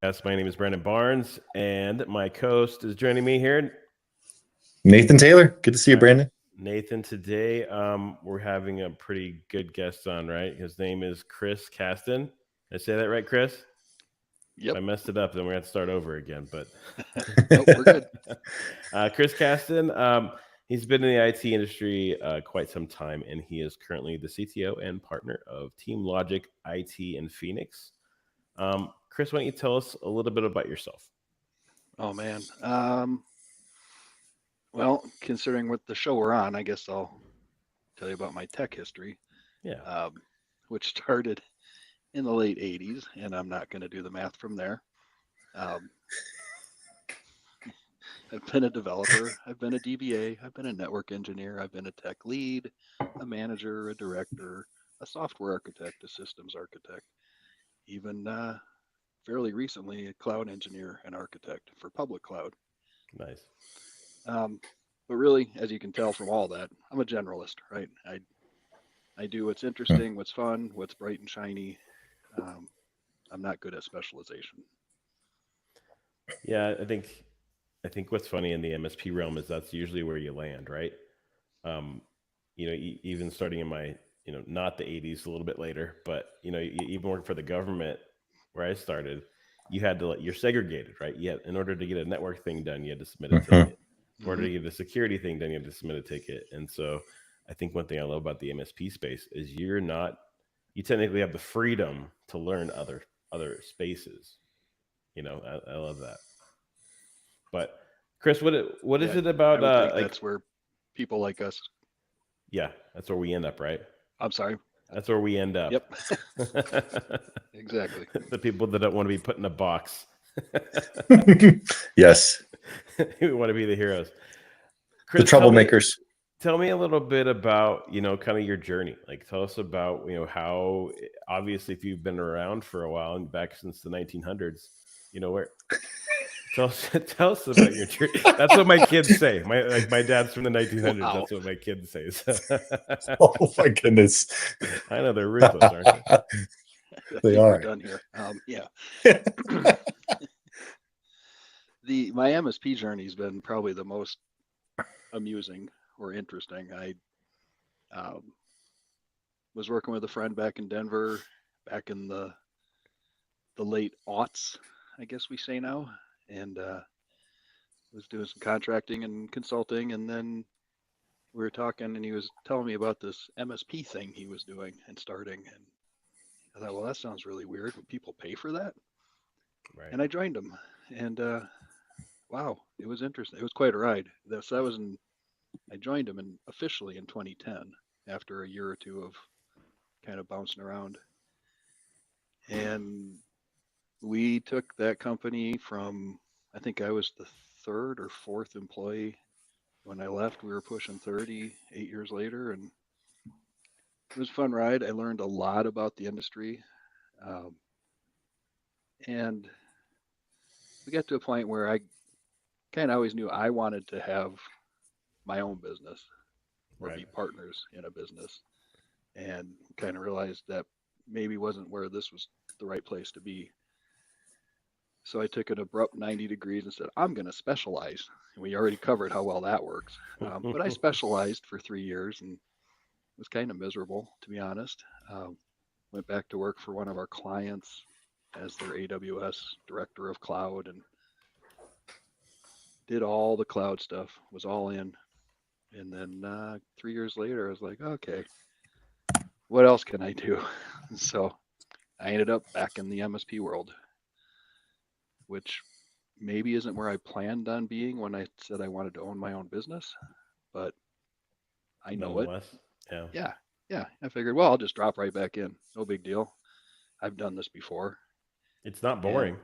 Yes, my name is Brandon Barnes, and my co-host is joining me here. Nathan Taylor. Good to see you, All right, Brandon. Nathan. Today, we're having a pretty good guest on. Right, his name is Chris Caston. Did I say that right, Chris? If Yep. I messed it up, then we're gonna have to start over again. But Nope, we're good. Chris Caston, he's been in the IT industry quite some time, and he is currently the CTO and partner of Team Logic IT in Phoenix. Chris, why don't you tell us a little bit about yourself? Oh man. Well, considering what the show we're on, I guess I'll tell you about my tech history, Yeah, um, which started in the late '80s, and I'm not going to do the math from there. Um, I've been a developer, I've been a DBA, I've been a network engineer, I've been a tech lead, a manager, a director, a software architect, a systems architect, even fairly recently a cloud engineer and architect for public cloud. nice. Um, but really, as you can tell from all that, I'm a generalist, right? I do what's interesting, what's fun, what's bright and shiny. Um, I'm not good at specialization. Yeah, I think what's funny in the MSP realm is that's usually where you land, right? Um, even starting in my, not the '80s, a little bit later, but even working for the government where I started, you had to you're segregated, right? You had, in order to get a network thing done, you had to submit a Mhm. ticket. In order Hmm. to get a security thing done, you had to submit a ticket. And so, I think one thing I love about the MSP space is you technically have the freedom to learn other spaces. I love that. But Chris, what is Yeah, it I about would think like that's where people like us. yeah, that's where we end up, right? I'm sorry. That's where we end up. Yep, exactly. The people that don't want to be put in a box. Yes, Who want to be the heroes. the Chris, troublemakers. tell me a little bit about, kind of your journey. Like tell us about, how obviously if you've been around for a while and back since the 1900s, where tell us tell us about your journey. That's what my kids say. My dad's from the 1900s. Wow, That's what my kids say. Oh my goodness. I know they're ruthless, aren't they? I They think we're are. done here. Yeah, the my MSP journey's been probably the most amusing or interesting. I um, was working with a friend back in Denver, back in the late aughts, I guess we say now, and was doing some contracting and consulting, and then we were talking, and he was telling me about this MSP thing he was doing and starting, and I thought, well, that sounds really weird. Would people pay for that? Right. And I joined him, and wow, it was interesting. It was quite a ride. So that was in I joined him in officially in 2010 after a year or two of kind of bouncing around, and we took that company from I think I was the third or fourth employee when I left. We were pushing 30 8 years later, and it was a fun ride. I learned a lot about the industry, um, and we got to a point where I kind of always knew I wanted to have my own business or Right. be partners in a business, and kind of realized that maybe wasn't where this was the right place to be. So I took an abrupt 90 degrees and said, I'm going to specialize. And we already covered how well that works. But I specialized for 3 years and was kind of miserable, to be honest. Went back to work for one of our clients as their AWS director of cloud and did all the cloud stuff, was all in. And then 3 years later, I was like, okay, what else can I do? So I ended up back in the MSP world, which maybe isn't where I planned on being when I said I wanted to own my own business, but I know it. Nonetheless. Yeah. Yeah. Yeah. I figured, well, I'll just drop right back in. No big deal. I've done this before. It's not And boring.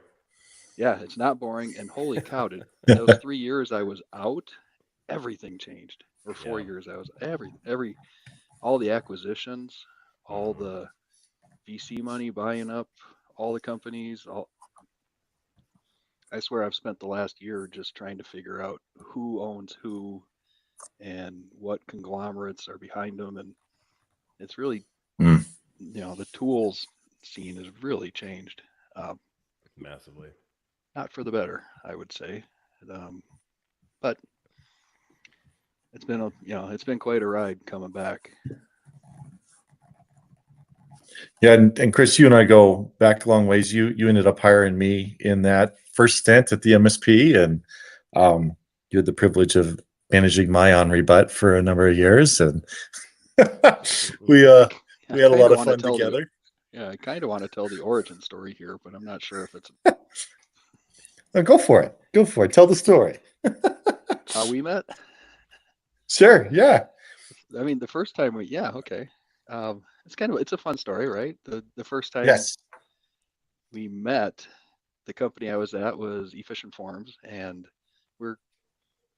yeah, it's not boring. And holy cow, did those 3 years I was out, everything changed. Or four Yeah. years I was all the acquisitions, all the VC money buying up all the companies, I swear I've spent the last year just trying to figure out who owns who and what conglomerates are behind them. And it's really, Mm. the tools scene has really changed. Um, Massively. not for the better, I would say. But it's been it's been quite a ride coming back. Yeah, and Chris, you and I go back a long ways. You ended up hiring me in that first stint at the MSP, and you had the privilege of managing my Henri Butt for a number of years, and we I we had a kinda lot of wanna fun tell together. I kind of want to tell the origin story here, but I'm not sure if it's Go for it. Go for it. Tell the story. how we met. Sure. Yeah. I mean, the first time okay. It's a fun story, right? The first time Yes. we met, the company I was at was Efficient Forms, and we're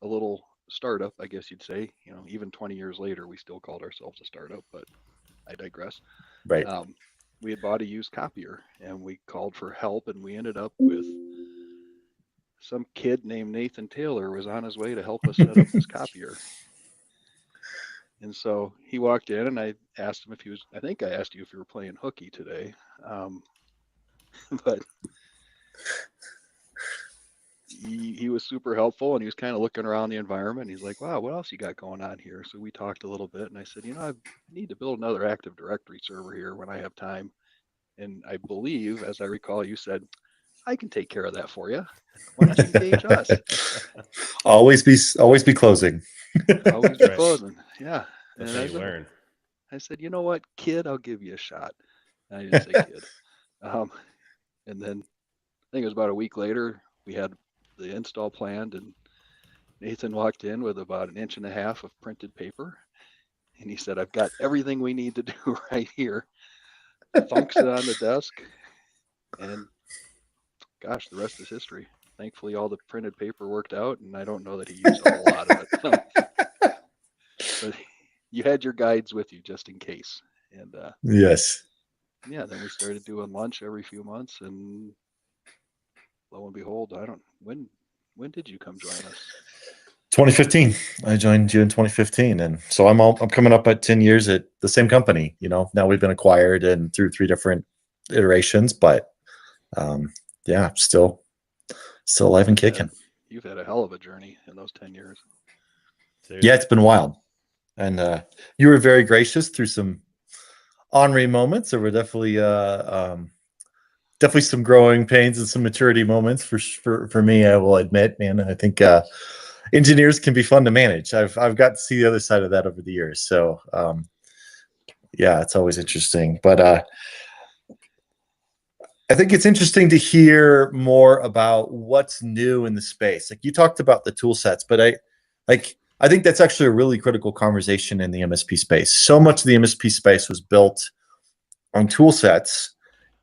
a little startup, I guess you'd say. Even 20 years later, we still called ourselves a startup, but I digress. Right. We had bought a used copier, and we called for help, and we ended up with some kid named Nathan Taylor was on his way to help us set up this copier. And so he walked in, and I asked him if he was. I think I asked you if you were playing hooky today, but he was super helpful, and he was kind of looking around the environment. He's like, "Wow, what else you got going on here?" So we talked a little bit, and I said, I need to build another Active Directory server here when I have time. And I believe, as I recall, you said, "I can take care of that for you. Why don't you engage us?" always be closing. Always be Right. closing. Yeah. That's And how you learn. I said, "You know what, kid, I'll give you a shot." And I didn't say kid. And then I think it was about a week later, we had the install planned, and Nathan walked in with about 1.5 inches of printed paper. And he said, "I've got everything we need to do right here." Thunks it on the desk. And gosh, the rest is history. Thankfully, all the printed paper worked out, and I don't know that he used a whole lot of it. But you had your guides with you just in case. And Yes. yeah, then we started doing lunch every few months, and lo and behold, I don't when did you come join us? 2015. I joined you in 2015, and so I'm coming up at 10 years at the same company. Now we've been acquired and through 3 different iterations, but yeah, still alive and kicking. You've had a hell of a journey in those 10 years. Seriously. Yeah, it's been wild, and you were very gracious through some Henri moments. There were definitely some growing pains and some maturity moments for me. I will admit, man. I think engineers can be fun to manage. I've got to see the other side of that over the years. So yeah, it's always interesting. But I think it's interesting to hear more about what's new in the space. Like you talked about the tool sets, but I think that's actually a really critical conversation in the MSP space. So much of the MSP space was built on tool sets,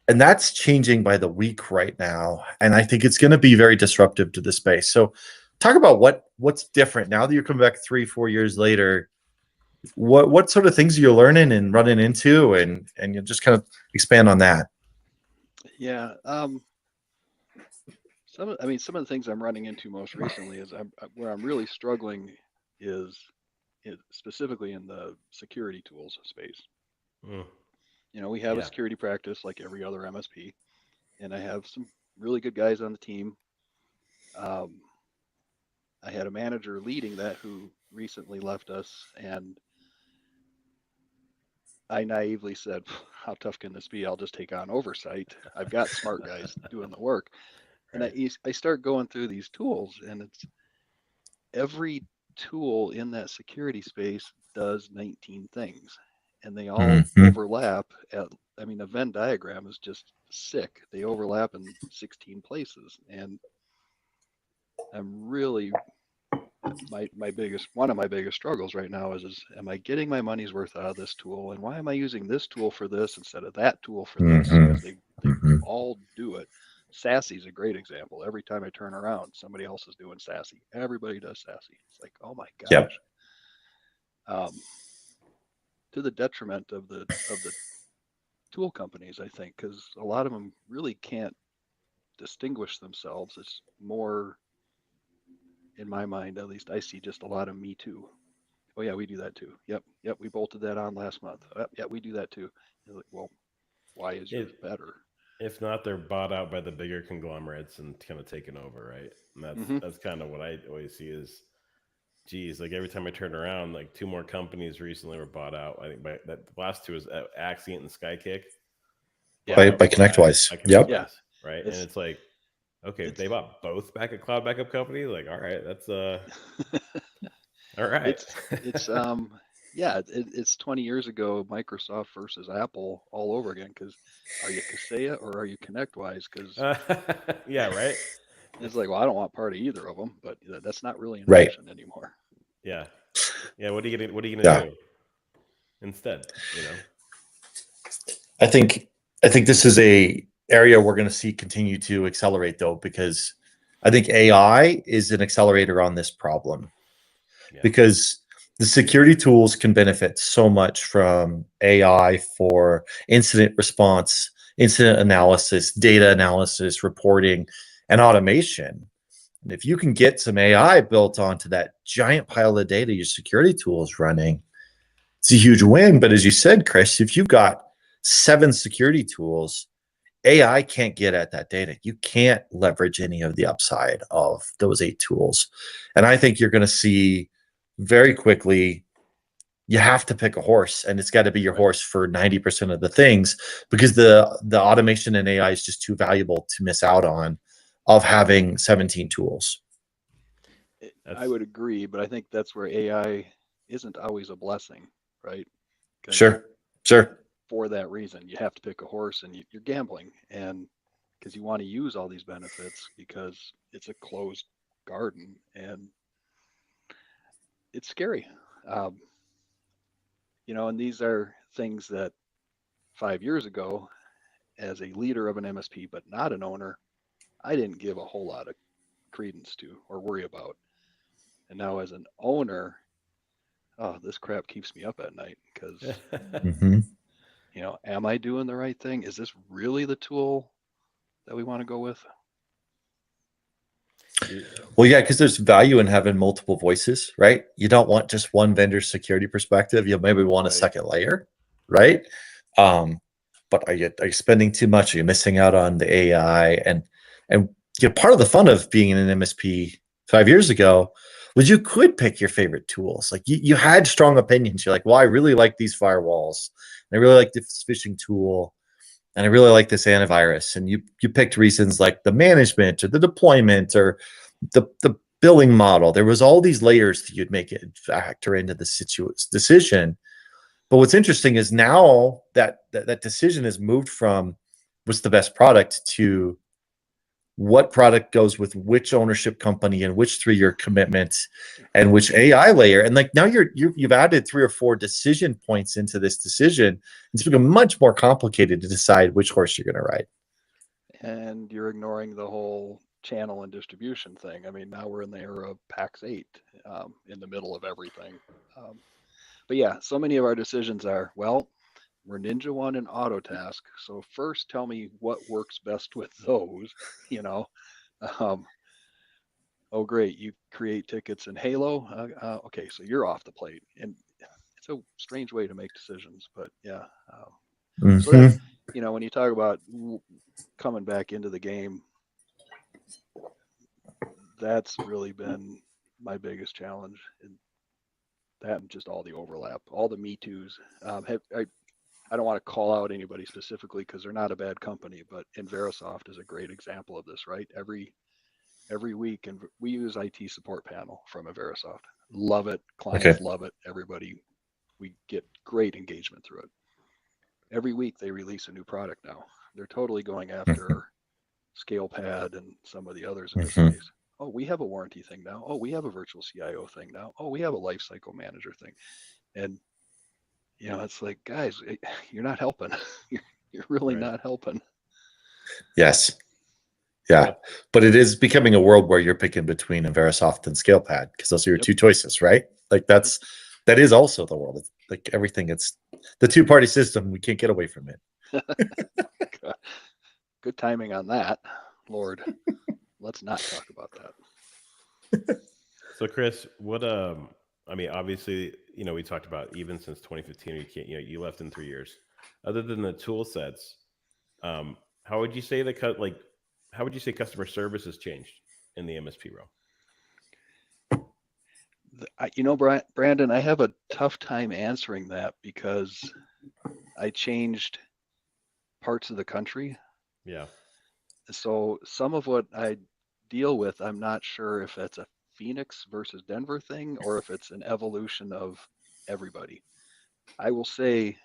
and that's changing by the week right now. And I think it's going to be very disruptive to the space. So talk about what's different now that you're coming back 3-4 years later. What sort of things you're learning and running into, and you just kind of expand on that. Yeah. Some of the things I'm running into most recently is where I'm really struggling is specifically in the security tools space. Mm. We have a Yeah. security practice like every other MSP, and I have some really good guys on the team. I had a manager leading that who recently left us, and I naively said, "How tough can this be? I'll just take on oversight. I've got smart guys doing the work." And Right. I start going through these tools, and it's every tool in that security space does 19 things, and they all overlap the Venn diagram is just sick. They overlap in 16 places, and I'm really one of my biggest struggles right now is am I getting my money's worth out of this tool, and why am I using this tool for this instead of that tool for this? Because they all do it. SASE is a great example. Every time I turn around, somebody else is doing SASE. Everybody does SASE. It's like, oh my gosh. Yep. To the detriment of the tool companies, I think, because a lot of them really can't distinguish themselves. It's more, in my mind, at least, I see just a lot of me too. Oh yeah, we do that too. Yep, we bolted that on last month. Yeah, we do that too. You're like, well, why is yours better? If not, they're bought out by the bigger conglomerates and kind of taken over, right? And that's kind of what I always see is, geez, like every time I turn around, like 2 more companies recently were bought out. I think by that the last 2 is Axient and Skykick. Yeah. By ConnectWise. By Yep. Yeah. right. It's- and it's like, okay, if it's- they bought both cloud backup companies, like, all right, that's all right. It's yeah, it's 20 years ago, Microsoft versus Apple all over again. Because are you Kaseya or are you ConnectWise? Because Yeah, right. it's like, well, I don't want part of either of them, but that's not really an Right. option anymore. Yeah, yeah. What are you gonna Yeah. do instead? You know. I think this is a area we're going to see continue to accelerate though, because I think AI is an accelerator on this problem. Yeah. Because the security tools can benefit so much from AI for incident response, incident analysis, data analysis, reporting, and automation. And if you can get some AI built onto that giant pile of data your security tool is running, it's a huge win. But as you said, Chris, if you've got 7 security tools, AI can't get at that data. You can't leverage any of the upside of those 8 tools. And I think you're going to see very quickly, you have to pick a horse, and it's got to be your horse for 90% of the things, because the automation and AI is just too valuable to miss out on of having 17 tools. I would agree, but I think that's where AI isn't always a blessing, right? 'Cause Sure. for that reason, you have to pick a horse, and you're gambling, and because you want to use all these benefits because it's a closed garden, and it's scary. And these are things that 5 years ago, as a leader of an MSP but not an owner, I didn't give a whole lot of credence to or worry about. And now as an owner, oh, this crap keeps me up at night because, Mhm. Am I doing the right thing? Is this really the tool that we want to go with? Well, yeah, because there's value in having multiple voices, right? You don't want just one vendor's security perspective. You maybe want a Right. second layer, right? But are you spending too much? Are you missing out on the AI? And part of the fun of being in an MSP 5 years ago was you could pick your favorite tools. Like you had strong opinions. You're like, well, I really like these firewalls. And I really like this phishing tool. And I really like this antivirus. And you picked reasons like the management or the deployment or the billing model. There was all these layers that you'd make it factor into the decision. But what's interesting is now that decision has moved from what's the best product to what product goes with which ownership company and which 3-year commitment and which AI layer. And like now you've added 3 or 4 decision points into this decision. It's become much more complicated to decide which horse you're going to ride. And you're ignoring the whole channel and distribution thing. I mean, now we're in the era of PAX 8 in the middle of everything. But yeah, so many of our decisions are, well, we're NinjaOne and Autotask. So first tell me what works best with those, oh, great, you create tickets in Halo. Okay, so you're off the plate. And it's a strange way to make decisions, but yeah. So that, when you talk about coming back into the game, that's really been my biggest challenge. And that and just all the overlap, all the Me Too's. I don't want to call out anybody specifically because they're not a bad company, but Verisoft is a great example of this, right? Every week, and we use IT support panel from Verisoft. Love it. Clients love it. Everybody, we get great engagement through it. Every week they release a new product now. They're totally going after ScalePad and some of the others in this space. Oh, we have a warranty thing now. Oh, we have a virtual CIO thing now. Oh, we have a lifecycle manager thing. And, it's like, guys, you're not helping. You're really not helping. Yes. Yeah. But it is becoming a world where you're picking between a Verisoft and ScalePad because those are your 2 choices, right? Like that is also the world. It's like everything. It's the 2-party system. We can't get away from it. Good timing on that. Lord, let's not talk about that. So Chris, what I mean, obviously, we talked about even since 2015, you left in 3 years. Other than the tool sets, how how would you say how would you say customer service has changed in the MSP realm? You know, Brandon, I have a tough time answering that because I changed parts of the country. Yeah. So some of what I deal with, I'm not sure if that's a Phoenix versus Denver thing or if it's an evolution of everybody. I will say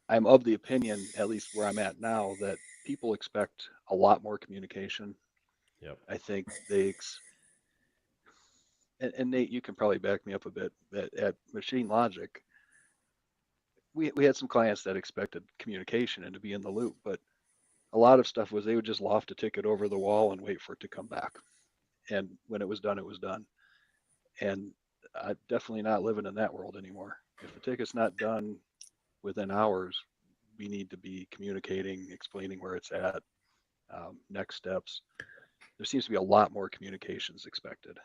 I'm of the opinion, at least where I'm at now, that people expect a lot more communication. Yep. I think and Nate, you can probably back me up a bit, that at Machine Logic, we had some clients that expected communication and to be in the loop, but a lot of stuff was they would just loft a ticket over the wall and wait for it to come back. And when it was done, it was done. And I'm definitely not living in that world anymore. If a ticket's not done within hours, we need to be communicating, explaining where it's at, next steps. There seems to be a lot more communications expected.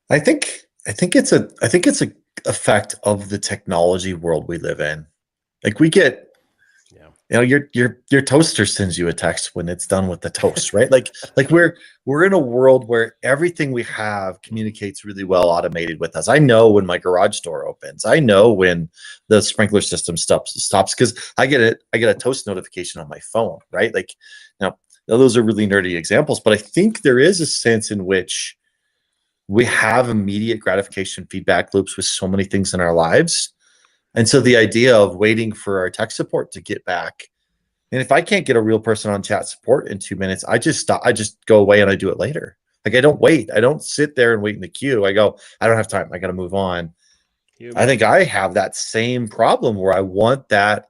I think it's a effect of the technology world we live in. Like we get, Yeah. Your toaster sends you a text when it's done with the toast, right? like we're in a world where everything we have communicates really well automated with us. I know when my garage door opens. I know when the sprinkler system stops because I get a toast notification on my phone, right? Like now those are really nerdy examples, but I think there is a sense in which we have immediate gratification feedback loops with so many things in our lives. And so the idea of waiting for our tech support to get back, and if I can't get a real person on chat support in 2 minutes, I just go away and I do it later. Like I don't wait. I don't sit there and wait in the queue. I go, I don't have time. I got to move on. I think I have that same problem where I want that.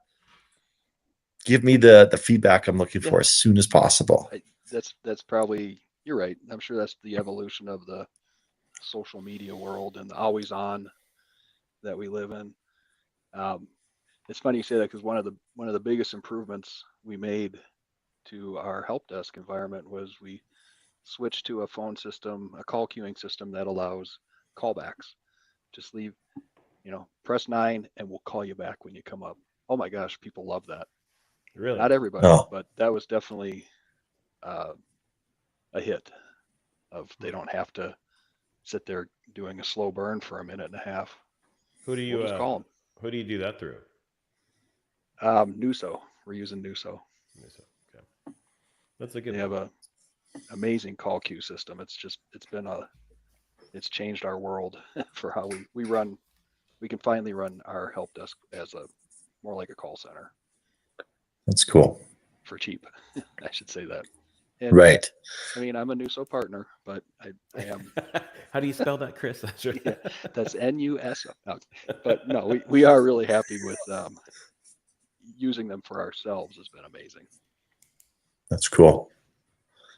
Give me the feedback I'm looking for as soon as possible. That's probably, you're right. I'm sure that's the evolution of the social media world and the always on that we live in. It's funny you say that because one of the biggest improvements we made to our help desk environment was we switched to a phone system, a call queuing system that allows callbacks. Just leave, press 9 and we'll call you back when you come up. Oh my gosh, people love that. Really? Not everybody, but that was definitely a hit of they don't have to sit there doing a slow burn for a minute and a half. Who do you just call them? Who do you do that through? Nuso. We're using Nuso. Okay. That's a good They have a amazing call queue system. It's changed our world for how we run. We can finally run our help desk as more like a call center. That's cool. For cheap. I should say that. And, right. I mean, I'm a Nuso partner, but I am. How do you spell that, Chris? That's right. Yeah, that's NUSO. But no, we are really happy with using them for ourselves. Has been amazing. That's cool.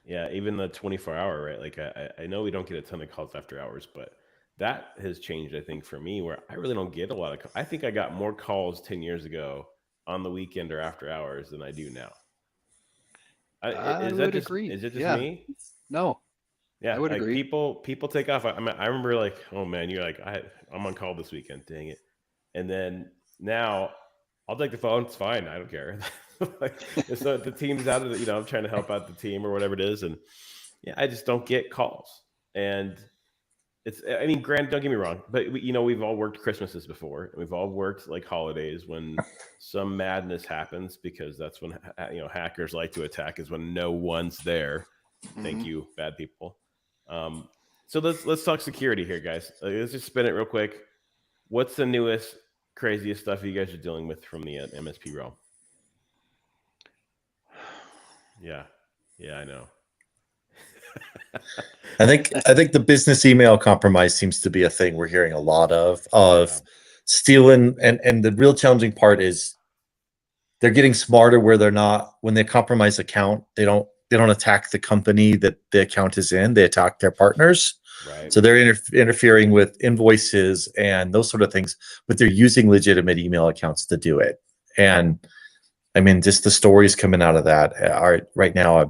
Yeah, even the 24-hour, right? Like I know we don't get a ton of calls after hours, but that has changed, I think, for me, where I really don't get a lot of calls. I think I got more calls 10 years ago on the weekend or after hours than I do now. I would agree. Is it just me? No. Yeah, I would agree. People take off. I remember like, oh man, you're like, I'm on call this weekend. Dang it. And then now I'll take the phone. It's fine. I don't care. Like, so the team's out of the, I'm trying to help out the team or whatever it is. And yeah, I just don't get calls. And Grant, don't get me wrong, but we've all worked Christmases before. And we've all worked like holidays when some madness happens, because that's when, hackers like to attack, is when no one's there. Thank you, bad people. So let's talk security here, guys. Let's just spin it real quick. What's the newest, craziest stuff you guys are dealing with from the MSP realm? Yeah, I know. I think the business email compromise seems to be a thing we're hearing a lot of stealing, and the real challenging part is they're getting smarter where they're not, when they compromise account, they don't attack the company that the account is in, they attack their partners. Right. So they're interfering with invoices and those sort of things, but they're using legitimate email accounts to do it. And I mean, just the stories coming out of that are right now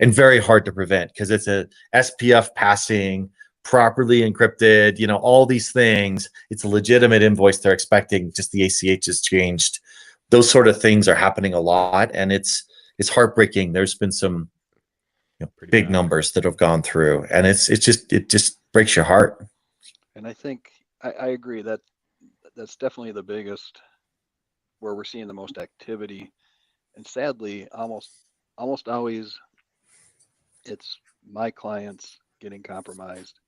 and very hard to prevent, because it's a SPF passing, properly encrypted, all these things. It's a legitimate invoice they're expecting, just the ACH has changed. those sort of things are happening a lot, and it's heartbreaking. There's been some Pretty big bad. numbers that have gone through, and it just breaks your heart. And I think I agree that that's definitely the biggest where we're seeing the most activity. And sadly, almost always it's my clients getting compromised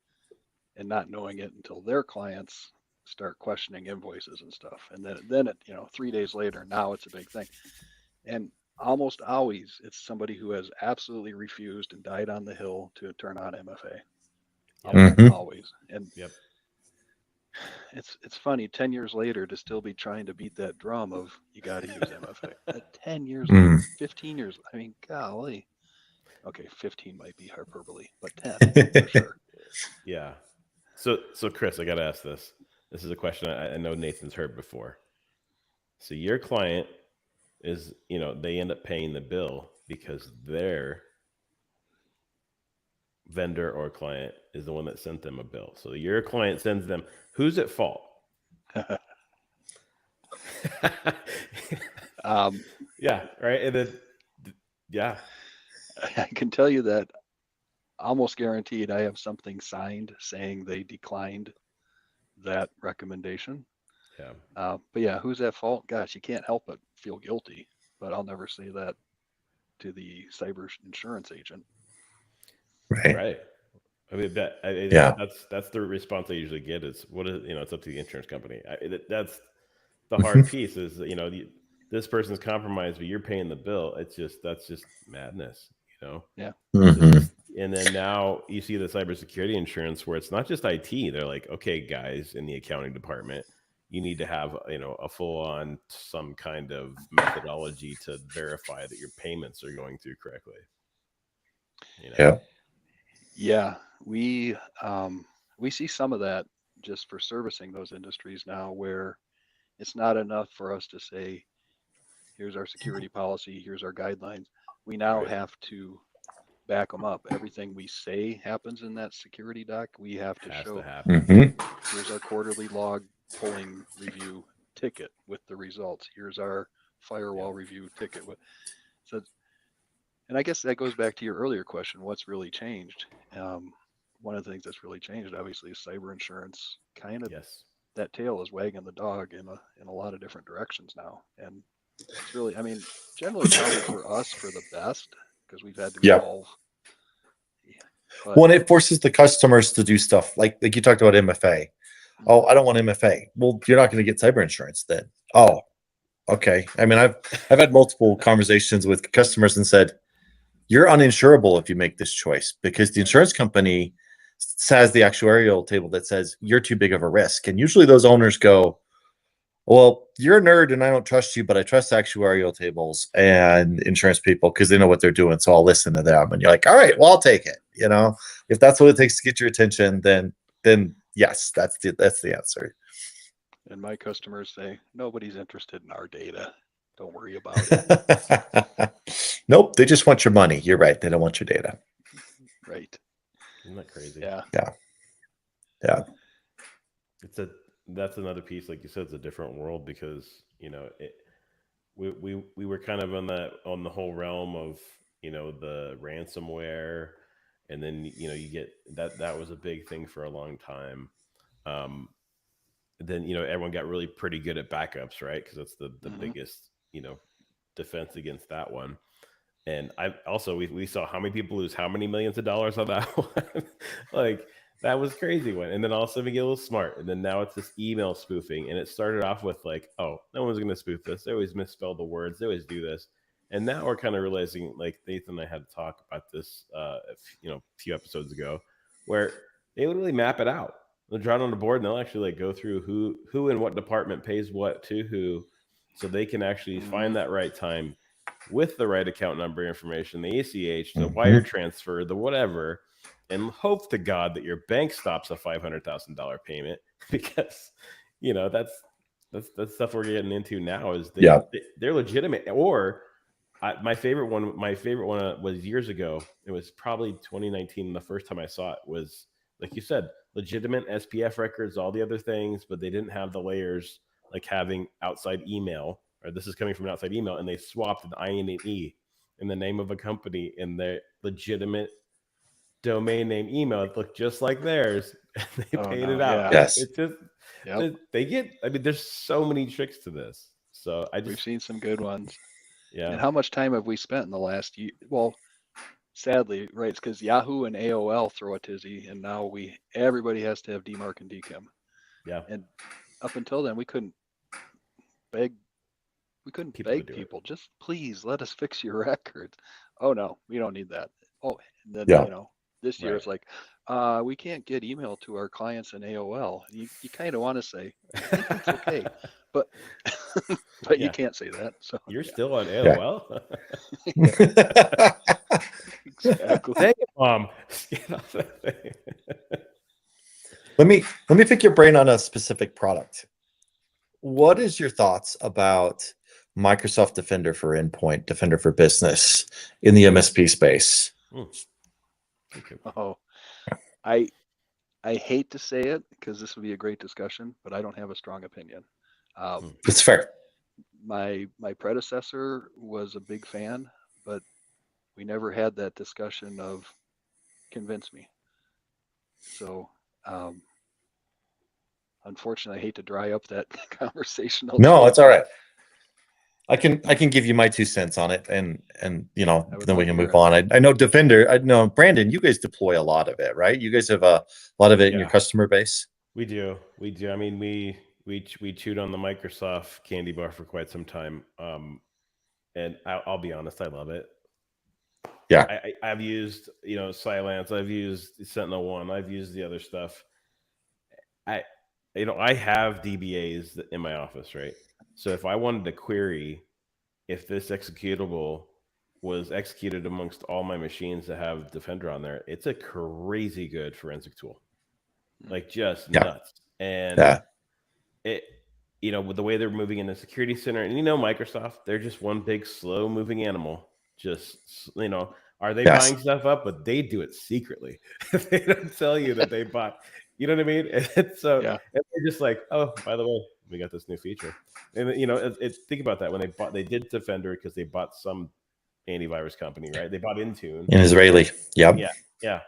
and not knowing it until their clients start questioning invoices and stuff. And then it, 3 days later, now it's a big thing. And almost always it's somebody who has absolutely refused and died on the hill to turn on MFA. Almost Mhm. always. And Yep. it's funny 10 years later to still be trying to beat that drum of you got to use MFA. 10 years Mm. later, 15 years. I mean, golly. Okay, 15 might be hyperbole, but 10 for sure. Yeah. So Chris, I got to ask this. This is a question I know Nathan's heard before. So your client is, they end up paying the bill because their vendor or client is the one that sent them a bill. So your client sends them. Who's at fault? Yeah. Right. And then, yeah. I can tell you that almost guaranteed I have something signed saying they declined that recommendation. Yeah. But yeah, who's at fault? Gosh, you can't help but feel guilty, but I'll never say that to the cyber insurance agent. Right. Right. I mean, Yeah. that's the response I usually get is what is, it's up to the insurance company. That's the hard piece is, this person's compromised, but you're paying the bill. That's just madness, Yeah. Mhm. And then now you see the cybersecurity insurance where it's not just IT. They're like, okay, guys in the accounting department, you need to have, a full on some kind of methodology to verify that your payments are going through correctly. Yeah. Yeah, we see some of that just for servicing those industries now, where it's not enough for us to say, here's our security policy, here's our guidelines. We now Right. have to back them up. Everything we say happens in that security doc. We have to Has show, to happen. Mhm. here's our quarterly log polling review ticket with the results. Here's our firewall review ticket with. So, and I guess that goes back to your earlier question, what's really changed? One of the things that's really changed, obviously, is cyber insurance. Kind of Yes. that tail is wagging the dog in a lot of different directions now, and it's really, I mean, generally probably for us for the best because we've had to Yeah. evolve. But Well, and it forces the customers to do stuff like you talked about MFA. Oh, I don't want MFA. Well, you're not going to get cyber insurance then. Oh, okay. I mean, I've had multiple conversations with customers and said, you're uninsurable if you make this choice because the insurance company has the actuarial table that says you're too big of a risk. And usually those owners go, well, you're a nerd and I don't trust you, but I trust actuarial tables and insurance people because they know what they're doing. So I'll listen to them. And you're like, all right, well, I'll take it. If that's what it takes to get your attention, then yes, that's the answer. and my customers say nobody's interested in our data. Don't worry about it. Nope, they just want your money. You're right. They don't want your data. Right. Isn't that crazy? Yeah. Yeah. That's another piece, like you said, it's a different world because we were kind of on the whole realm of the ransomware, and then you get that was a big thing for a long time. Then everyone got really pretty good at backups, right? Because that's the biggest defense against that one. And I also we saw how many people lose how many millions of dollars on that one. Like that was crazy one. And then all of a sudden we get a little smart. And then now it's this email spoofing. And it started off with like, oh, no one's gonna spoof this. They always misspell the words, they always do this. And now we're kind of realizing, like Nathan and I had to talk about this a few episodes ago, where they literally map it out. They'll draw it on the board and they'll actually like go through who in what department pays what to who, so they can actually find that right time with the right account number information, the ACH, the wire transfer, the whatever, and hope to God that your bank stops a $500,000 payment, because that's stuff we're getting into now. Is they're legitimate. Or my favorite one was years ago. It was probably 2019. The first time I saw it was, like you said, legitimate SPF records, all the other things, but they didn't have the layers like having outside email or this is coming from an outside email, and they swapped an I and an E in the name of a company in their legitimate domain name email. It looked just like theirs. And they Oh, paid no, it out. yeah. Yes. It's just Yep. they get. I mean, there's so many tricks to this. So I We've just seen some good ones. yeah. And how much time have we spent in the last year? Well, sadly, right? It's because Yahoo and AOL throw a tizzy, and now everybody has to have DMARC and DKIM. Yeah. And up until then, we couldn't beg People to beg do it. people, just please let us fix your records. Oh no, we don't need that. Oh, and then Yeah. this year Right. it's like, we can't get email to our clients in AOL. You kind of want to say, I think it's okay, but but Yeah. you can't say that. So You're yeah, still on AOL. exactly. Dang it, Mom. Get off that thing. Let me pick your brain on a specific product. What is your thoughts about Microsoft Defender for Endpoint, Defender for Business in the MSP space? Okay. Oh, I hate to say it because this would be a great discussion, but I don't have a strong opinion. It's fair. My predecessor was a big fan, but we never had that discussion of convince me. So unfortunately, I hate to dry up that conversation. No, it's all right. I can give you my 2 cents on it, and then we love can to move hear it. on. I know Defender. I know Brandon. You guys deploy a lot of it, right? You guys have a lot of it in your Yeah. customer base. We do. I mean, we chewed on the Microsoft candy bar for quite some time. And I'll be honest, I love it. Yeah. I've used, Cylance. I've used SentinelOne. I've used the other stuff. I have DBAs in my office, right? So if I wanted to query if this executable was executed amongst all my machines that have Defender on there, it's a crazy good forensic tool. Like just nuts. And it, with the way they're moving in the security center, and Microsoft, they're just one big slow moving animal. Just, are they buying stuff up? But they do it secretly. They don't tell you that they bought, you know what I mean? And so Yeah. and they're just like, oh, by the way, we got this new feature. And think about that when they did Defender because they bought some antivirus company, right? They bought Intune. An Israeli. Yep. Yeah.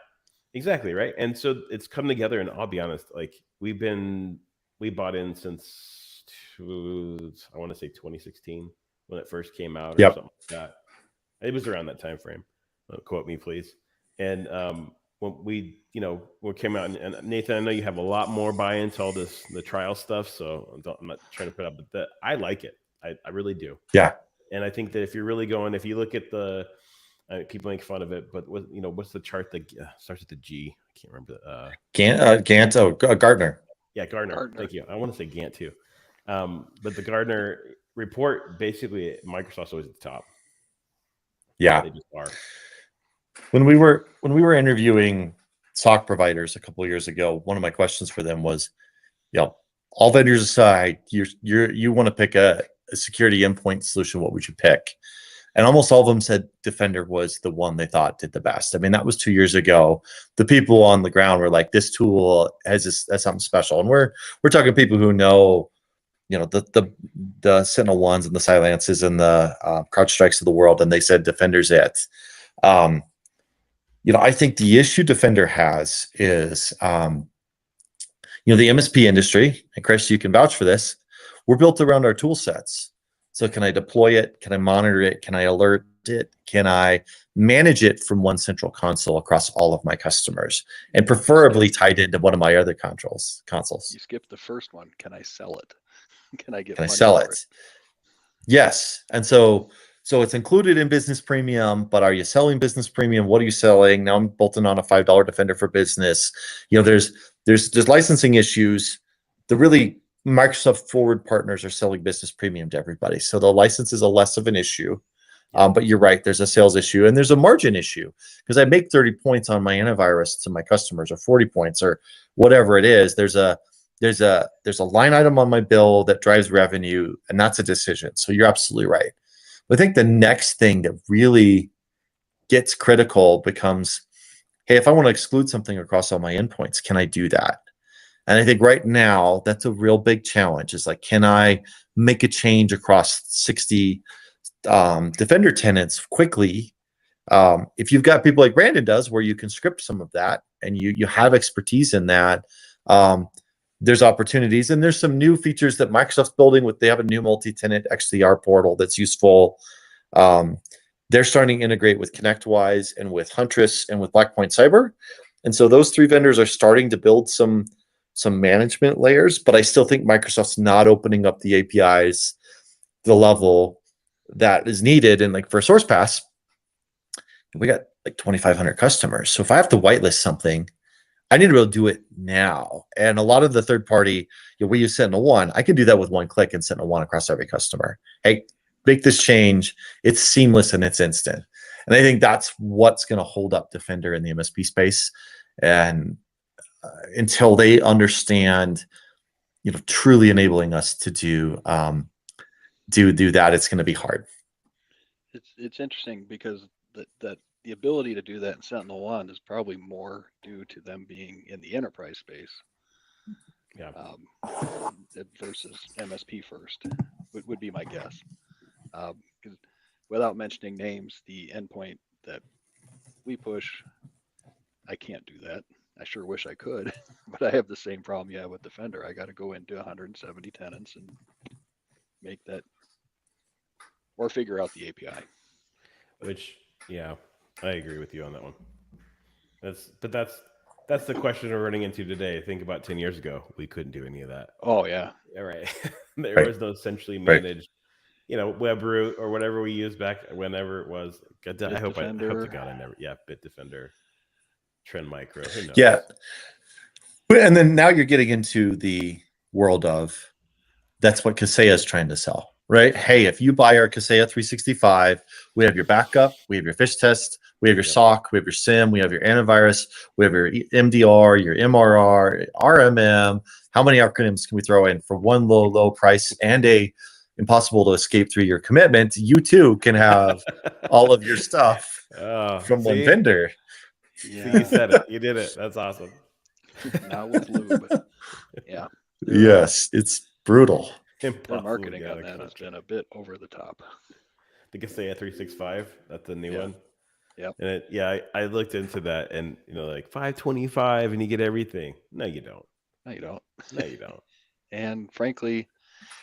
Exactly, right? And so it's come together, and I'll be honest, like we bought in since I want to say 2016 when it first came out, or something like that. It was around that time frame. Don't quote me, please. And when we came out, and Nathan, I know you have a lot more buy-in to all the trial stuff, so I'm not trying to put up, but I like it. I really do. Yeah. And I think that if you're really going, if you look at people make fun of it, but what's the chart that starts with the G? I can't remember. Gantt. Oh, Gartner. Yeah, Gartner. Thank you. I want to say Gantt too. But the Gartner report, basically, Microsoft's always at the top. Yeah. They just are. When we were interviewing SOC providers a couple of years ago, one of my questions for them was, all vendors aside, you want to pick a security endpoint solution, what would you pick? And almost all of them said Defender was the one they thought did the best. I mean, that was 2 years ago. The people on the ground were like, this tool has something special. And we're talking people who know, the SentinelOnes and the Cylances and the CrowdStrikes of the world, and they said Defender's it. I think the issue Defender has is, the MSP industry, and Chris, you can vouch for this, we're built around our tool sets. So can I deploy it? Can I monitor it? Can I alert it? Can I manage it from one central console across all of my customers, and preferably tied into one of my other consoles? You skipped the first one. Can I sell it? Can I Can I sell for it? Yes. And so it's included in Business Premium, but are you selling Business Premium? What are you selling? Now I'm bolting on a $5 Defender for Business. There's licensing issues. The really Microsoft Forward partners are selling Business Premium to everybody, so the license is a less of an issue. But you're right, there's a sales issue and there's a margin issue, because I make 30 points on my antivirus to my customers, or 40 points, or whatever it is. There's a line item on my bill that drives revenue, and that's a decision. So you're absolutely right. But I think the next thing that really gets critical becomes, hey, if I want to exclude something across all my endpoints, can I do that? And I think right now that's a real big challenge. Is like, can I make a change across 60 Defender tenants quickly? If you've got people like Brandon does, where you can script some of that and you have expertise in that, there's opportunities, and there's some new features that Microsoft's building with. They have a new multi-tenant XDR portal that's useful. They're starting to integrate with ConnectWise and with Huntress and with Blackpoint Cyber, and so those three vendors are starting to build some management layers. But I still think Microsoft's not opening up the APIs the level that is needed. And like for SourcePass, we got like 2,500 customers. So if I have to whitelist something, I need to be able to do it now. And a lot of the third party, we use SentinelOne. I can do that with one click and SentinelOne across every customer. Hey, make this change. It's seamless and it's instant. And I think that's what's going to hold up Defender in the MSP space. And until they understand, truly enabling us to do that, it's going to be hard. It's interesting because that the ability to do that in SentinelOne is probably more due to them being in the enterprise space. Yeah. Versus MSP first would be my guess. Because without mentioning names, the endpoint that we push, I can't do that. I sure wish I could, but I have the same problem you have with Defender. I got to go into 170 tenants and make that, or figure out the API. Which, yeah, I agree with you on that one. That's the question we're running into today. Think about 10 years ago, we couldn't do any of that. Oh yeah. All right. There Right. was no centrally managed, Webroot or whatever we used back whenever it was. I hope to God I never. Yeah, Bitdefender, Trend Micro. Who knows? Yeah. And then now you're getting into the world of, that's what Kaseya is trying to sell, right? Hey, if you buy our Kaseya 365, we have your backup, we have your fish test, we have your SOC, we have your SIM, we have your antivirus, we have your MDR, your MRR, RMM. How many acronyms can we throw in for one low price and a impossible to escape 3-year commitment? You too can have all of your stuff from one vendor. Yeah. So you said it. You did it. That's awesome. Now with Lube. Yeah. Yes, it's brutal. Their marketing on that has been a bit over the top. The Kaseya 365, that's the new one. Yep. And I looked into that, and like $525 and you get everything. No, you don't. No, you don't. No, you don't. And frankly,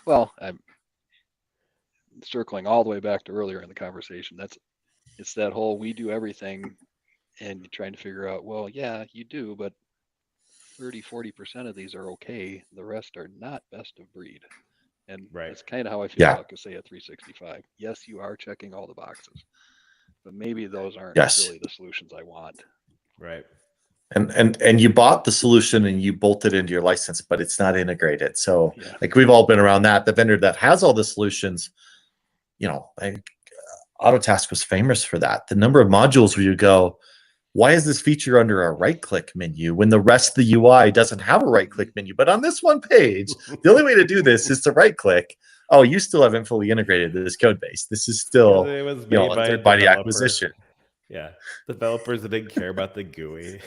well, I'm circling all the way back to earlier in the conversation. It's that whole we do everything, and you're trying to figure out, well, yeah, you do, but 30-40% of these are okay. The rest are not best of breed. And that's kind of how I feel about Kaseya 365. Yes, you are checking all the boxes, but maybe those aren't really the solutions I want. Right. And you bought the solution and you bolted into your license, but it's not integrated. So like we've all been around that. The vendor that has all the solutions, like Autotask was famous for that. The number of modules where you go, why is this feature under a right-click menu when the rest of the UI doesn't have a right-click menu? But on this one page, the only way to do this is to right-click. Oh, you still haven't fully integrated this code base. This is still a third-party acquisition. Yeah, developers that didn't care about the GUI.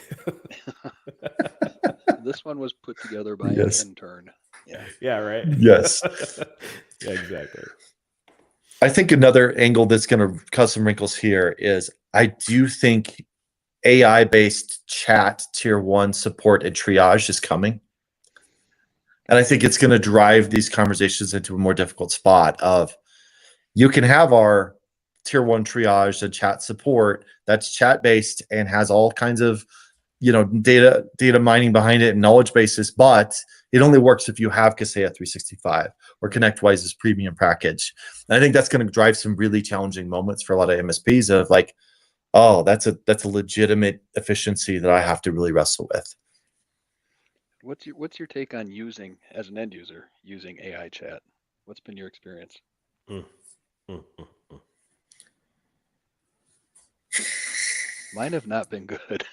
This one was put together by an intern. Yeah, right. Yes. Yeah, exactly. I think another angle that's going to cause some wrinkles here is I do think AI-based chat tier 1 support and triage is coming. And I think it's going to drive these conversations into a more difficult spot of, you can have our tier 1 triage and chat support that's chat-based and has all kinds of, data mining behind it and knowledge bases, but it only works if you have Kaseya 365 or ConnectWise's premium package. And I think that's going to drive some really challenging moments for a lot of MSPs of like, oh, that's a legitimate efficiency that I have to really wrestle with. What's your take on using, as an end user, using AI chat? What's been your experience? Mine have not been good.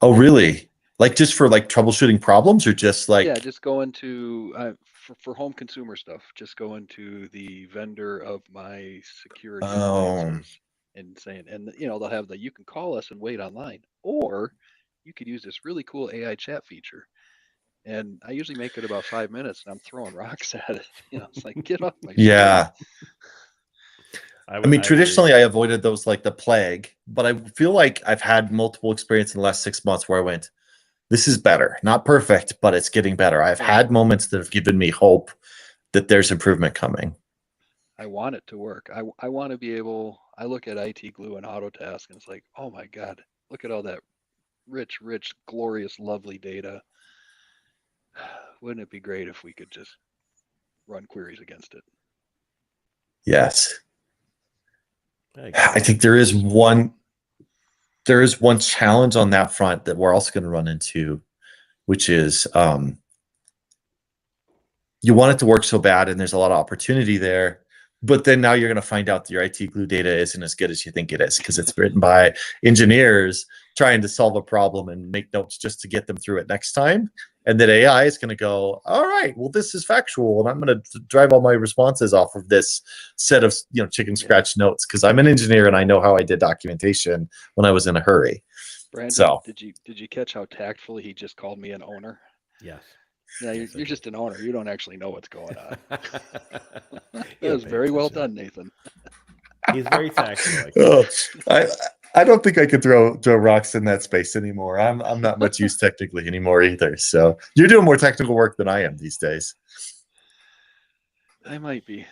Oh, really? Like just for like troubleshooting problems, or just like? Yeah, just going to for home consumer stuff. Just going to the vendor of my security appliances and saying, and they'll have you can call us and wait online, or you could use this really cool AI chat feature. And I usually make it about 5 minutes and I'm throwing rocks at it. It's like, get off my screen. Yeah. I mean, agree. traditionally I avoided those like the plague, but I feel like I've had multiple experience in the last 6 months where I went, this is better. Not perfect, but it's getting better. I've had moments that have given me hope that there's improvement coming. I want it to work. I want to be able, I look at IT Glue and Autotask and it's like, oh my God, look at all that rich, glorious, lovely data. Wouldn't it be great if we could just run queries against it? Yes. I think there is one challenge on that front that we're also going to run into, which is you want it to work so bad and there's a lot of opportunity there, but then now you're going to find out that your IT Glue data isn't as good as you think it is because it's written by engineers trying to solve a problem and make notes just to get them through it next time. And then AI is going to go, all right, well, this is factual, and I'm going to drive all my responses off of this set of chicken scratch notes because I'm an engineer and I know how I did documentation when I was in a hurry. Brandon, so did you catch how tactfully he just called me an owner? Yes. Yeah, you're just an owner. You don't actually know what's going on. That was very well done, Nathan. He's very tactful. I don't think I could throw rocks in that space anymore. I'm not much use technically anymore either. So you're doing more technical work than I am these days. I might be.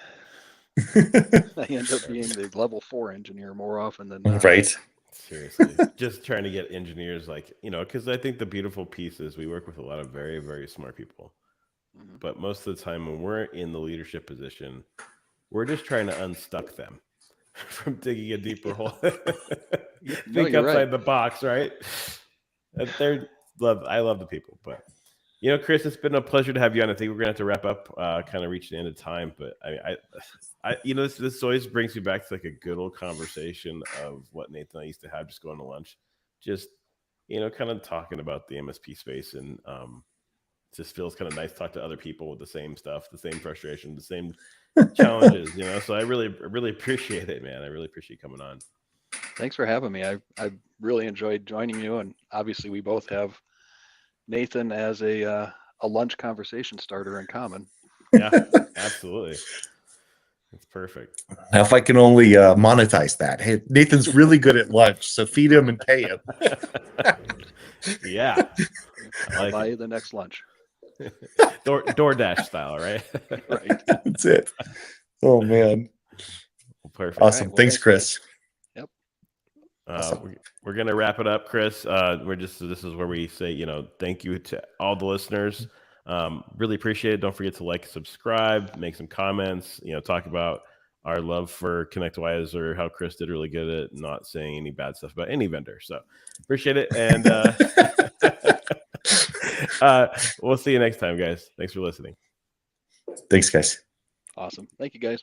I end up being the level 4 engineer more often than not. Right. Seriously, just trying to get engineers because I think the beautiful piece is we work with a lot of very, very smart people. Mm-hmm. But most of the time when we're in the leadership position, we're just trying to unstuck them from digging a deeper hole. Think outside the box, right? I love the people, but Chris, it's been a pleasure to have you on. I think we're gonna have to wrap up, kind of reach the end of time. But I this always brings me back to like a good old conversation of what Nathan and I used to have just going to lunch, just kind of talking about the MSP space, and just feels kind of nice to talk to other people with the same stuff, the same frustration, the same challenges. So I really appreciate it, man. I really appreciate you coming on. Thanks for having me. I really enjoyed joining you, and obviously we both have Nathan as a lunch conversation starter in common. Yeah, absolutely. That's perfect. Now, if I can only monetize that. Hey, Nathan's really good at lunch, so feed him and pay him. Yeah. I'll buy you the next lunch. DoorDash style, right? Right. That's it. Oh, man. Well, perfect. Awesome. Right, thanks, Chris. Yep. Awesome. We're going to wrap it up, Chris. This is where we say, thank you to all the listeners. Really appreciate it. Don't forget to like, subscribe, make some comments, talk about our love for ConnectWise or how Chris did really good at not saying any bad stuff about any vendor. So appreciate it. And we'll see you next time, guys. Thanks for listening. Thanks, guys. Awesome. Thank you, guys.